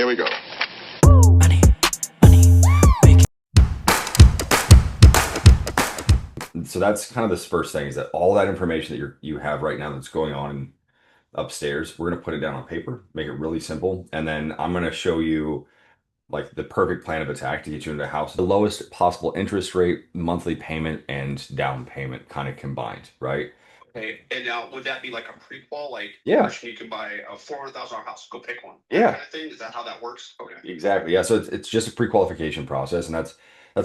Here we go. Money, money, make it. So that's kind of this first thing is that all that information that you have right now that's going on upstairs, we're going to put it down on paper, make it really simple, and then I'm going to show you like the perfect plan of attack to get you into a house, the lowest possible interest rate, monthly payment, and down payment kind of combined, right? Okay, and now would that be like a prequal? Like, Yeah. you can buy a $400,000 house, go pick one. Yeah. Kind of thing. Is that how that works? Okay. Exactly. Yeah. So it's just a pre-qualification process, and that's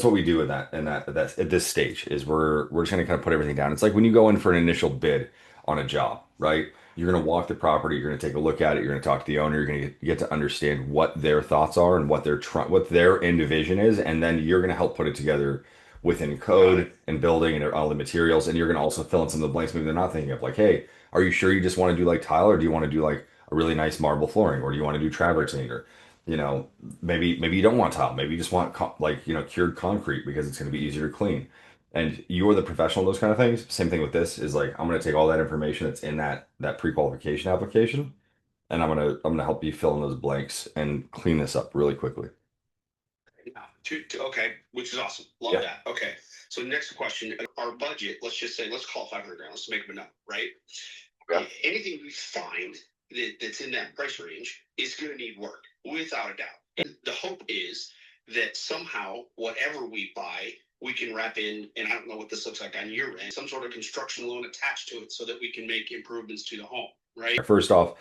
what we do with that. And that's at this stage is we're just gonna kind of put everything down. It's like when you go in for an initial bid on a job, right? You're gonna walk the property, you're gonna take a look at it, you're gonna talk to the owner, you're gonna get to understand what their thoughts are and what their end vision is, and then you're gonna help put it together within code and building and all the materials, and you're gonna also fill in some of the blanks maybe they're not thinking of. Like, hey, are you sure you just want to do like tile, or do you want to do like a really nice marble flooring, or do you want to do travertine, or maybe you don't want tile, maybe you just want cured concrete because it's going to be easier to clean. And you're the professional in those kind of things. Same thing with this is like I'm going to take all that information that's in that pre-qualification application, and I'm gonna help you fill in those blanks and clean this up really quickly. Yeah. Okay, which is awesome. Love Yeah. that. Okay. So next question, our budget, let's call it 500 grand. Let's make them enough, right? Yeah. Anything we find that's in that price range is going to need work, without a doubt. And the hope is that somehow, whatever we buy, we can wrap in, and I don't know what this looks like on your end, some sort of construction loan attached to it so that we can make improvements to the home, right? First off,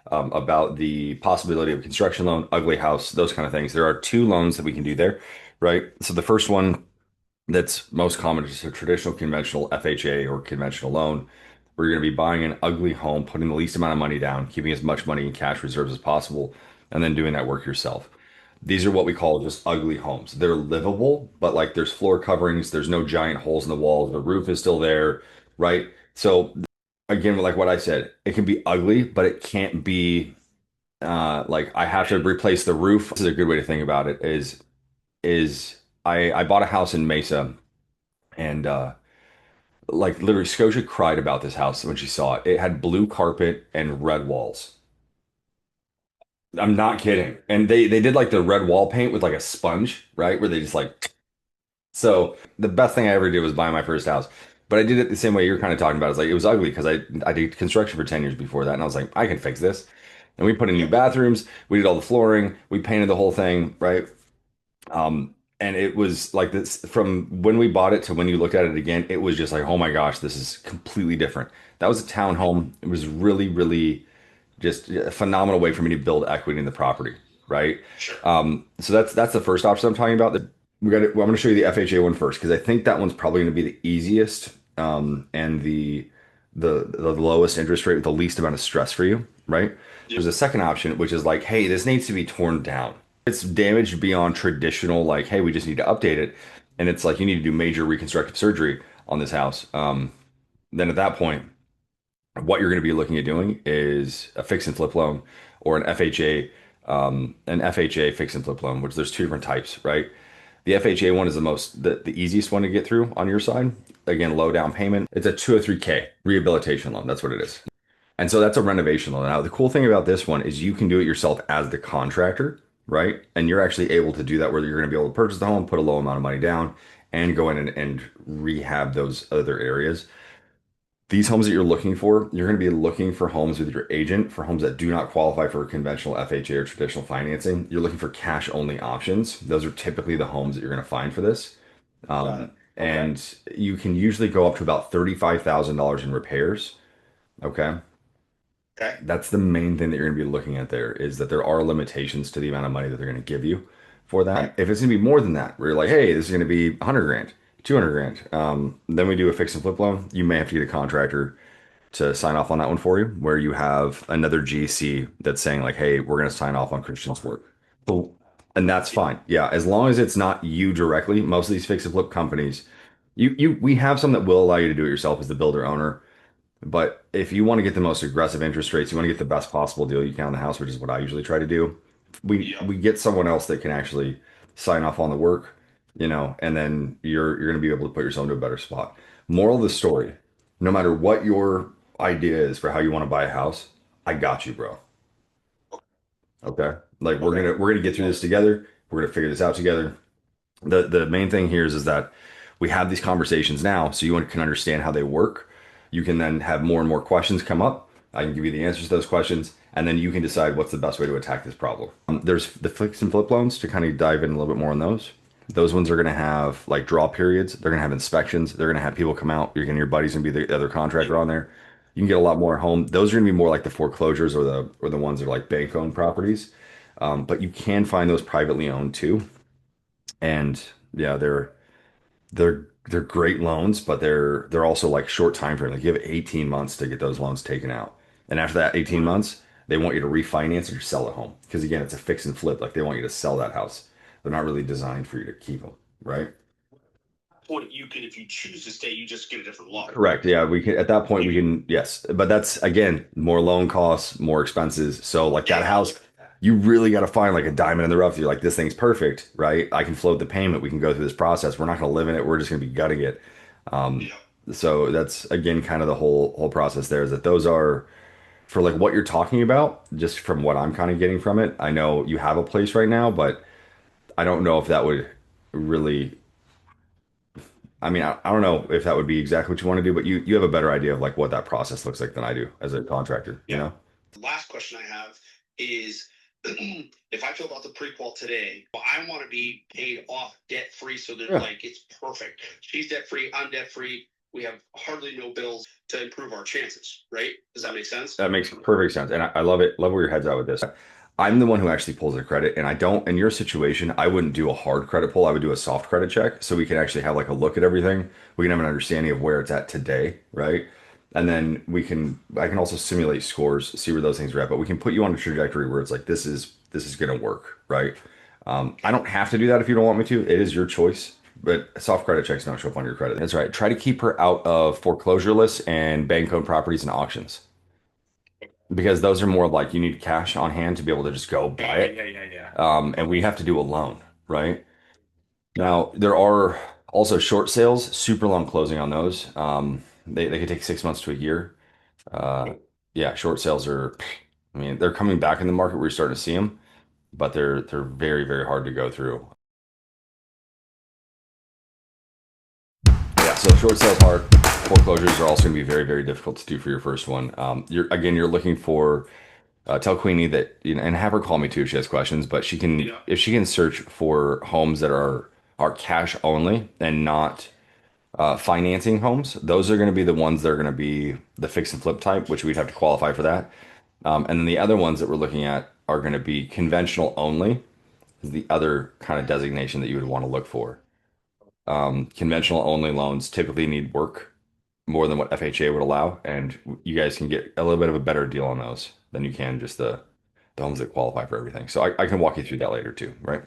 about the possibility of construction loan, ugly house, those kind of things. There are two loans that we can do there, right? So the first one that's most common is a traditional conventional FHA or conventional loan, where you're going to be buying an ugly home, putting the least amount of money down, keeping as much money in cash reserves as possible, and then doing that work yourself. These are what we call just ugly homes. They're livable, but like there's floor coverings, there's no giant holes in the walls, the roof is still there, right? So again, like what I said, it can be ugly, but it can't be like I have to replace the roof. This is a good way to think about it is I bought a house in Mesa, and like literally Scotia cried about this house when she saw it. It had blue carpet and red walls. I'm not kidding. And they did like the red wall paint with like a sponge, right? Where they just like, so the best thing I ever did was buy my first house. But I did it the same way you're kind of talking about. It's like it was ugly because I did construction for 10 years before that, and I was like, I can fix this. And we put in new bathrooms, we did all the flooring, we painted the whole thing, right? And it was like this from when we bought it to when you looked at it again, it was just like, oh my gosh, this is completely different. That was a townhome. It was really, really just a phenomenal way for me to build equity in the property, right? Sure. So that's the first option I'm talking about. I'm going to show you the FHA one first because I think that one's probably going to be the easiest, and the lowest interest rate with the least amount of stress for you, right? There's a second option, which is like, hey, this needs to be torn down. It's damaged beyond traditional, like, hey, we just need to update it. And it's like you need to do major reconstructive surgery on this house. Then at that point, what you're going to be looking at doing is a fix and flip loan or an FHA fix and flip loan, which there's two different types, right? The FHA one is the easiest one to get through on your side. Again, low down payment. It's a 203K rehabilitation loan. That's what it is. And so that's a renovation loan. Now, the cool thing about this one is you can do it yourself as the contractor, right? And you're actually able to do that where you're going to be able to purchase the home, put a low amount of money down, and go in and rehab those other areas. These homes that you're looking for, you're going to be looking for homes with your agent for homes that do not qualify for conventional FHA or traditional financing. You're looking for cash only options. Those are typically the homes that you're going to find for this. Okay. And you can usually go up to about $35,000 in repairs. Okay. Okay. That's the main thing that you're going to be looking at there is that there are limitations to the amount of money that they're going to give you for that. Right. If it's going to be more than that, where you're like, hey, this is going to be 100 grand, 200 grand, then we do a fix and flip loan. You may have to get a contractor to sign off on that one for you, where you have another GC that's saying like, hey, we're going to sign off on Christian's work. Cool. And that's fine. Yeah, as long as it's not you directly. Most of these fix and flip companies, we have some that will allow you to do it yourself as the builder owner. But if you want to get the most aggressive interest rates, you want to get the best possible deal you can on the house, which is what I usually try to do. We get someone else that can actually sign off on the work, and then you're going to be able to put yourself into a better spot. Moral of the story, no matter what your idea is for how you want to buy a house, I got you, bro. Okay. Like we're gonna get through this together. We're gonna figure this out together. The main thing here is that we have these conversations now, so you can understand how they work. You can then have more and more questions come up. I can give you the answers to those questions, and then you can decide what's the best way to attack this problem. There's the fix and flip loans to kind of dive in a little bit more on those. Those ones are going to have like draw periods. They're going to have inspections. They're going to have people come out. Your buddy's going to be the other contractor on there. You can get a lot more at home. Those are going to be more like the foreclosures or the ones that are like bank owned properties. But you can find those privately owned too. And yeah, they're great loans, but they're also like short time frame. Like you have 18 months to get those loans taken out. And after that 18 months, they want you to refinance or sell at home. Because again, it's a fix and flip. Like they want you to sell that house. They're not really designed for you to keep them, right? Point you can, if you choose to stay, you just get a different loan. Correct. Yeah, we can at that point we can, yes. But that's again, more loan costs, more expenses. So like that house, you really got to find like a diamond in the rough. You're like, this thing's perfect, right? I can float the payment. We can go through this process. We're not going to live in it. We're just going to be gutting it. Um, Yeah. so that's again kind of the whole process there is that those are for like what you're talking about, just from what I'm kind of getting from it. I know you have a place right now, but I don't know if that would really, I mean, I don't know if that would be exactly what you want to do, but you have a better idea of like what that process looks like than I do as a contractor, you Yeah. know? The last question I have is if I filled out the prequel today, well, I want to be paid off debt free. So that Yeah. like it's perfect. She's debt free, I'm debt free. We have hardly no bills to improve our chances, right? Does that make sense? That makes perfect sense. And I love it. Love where your head's at with this. I'm the one who actually pulls the credit, and I don't, in your situation, I wouldn't do a hard credit pull. I would do a soft credit check so we can actually have like a look at everything. We can have an understanding of where it's at today, right? And then I can also simulate scores, see where those things are at, but we can put you on a trajectory where it's like, this is going to work, right? I don't have to do that if you don't want me to. It is your choice, but soft credit checks don't show up on your credit. That's right. Try to keep her out of foreclosure lists and bank owned properties and auctions because those are more like you need cash on hand to be able to just go buy it. Yeah. And we have to do a loan, right? Now, there are also short sales, super long closing on those. They could take 6 months to a year. Uh, yeah, short sales are, I mean, they're coming back in the market. We're starting to see them, but they're very, very hard to go through. Yeah, so short sales hard. Foreclosures are also going to be very, very difficult to do for your first one. You're looking for tell Queenie that and have her call me too if she has questions. But Yeah. if she can search for homes that are cash only and not financing homes. Those are going to be the ones that are going to be the fix and flip type, which we'd have to qualify for that. And then the other ones that we're looking at are going to be conventional only, is the other kind of designation that you would want to look for. Conventional only loans typically need work more than what FHA would allow, and you guys can get a little bit of a better deal on those than you can just the homes that qualify for everything. So I can walk you through that later too, right?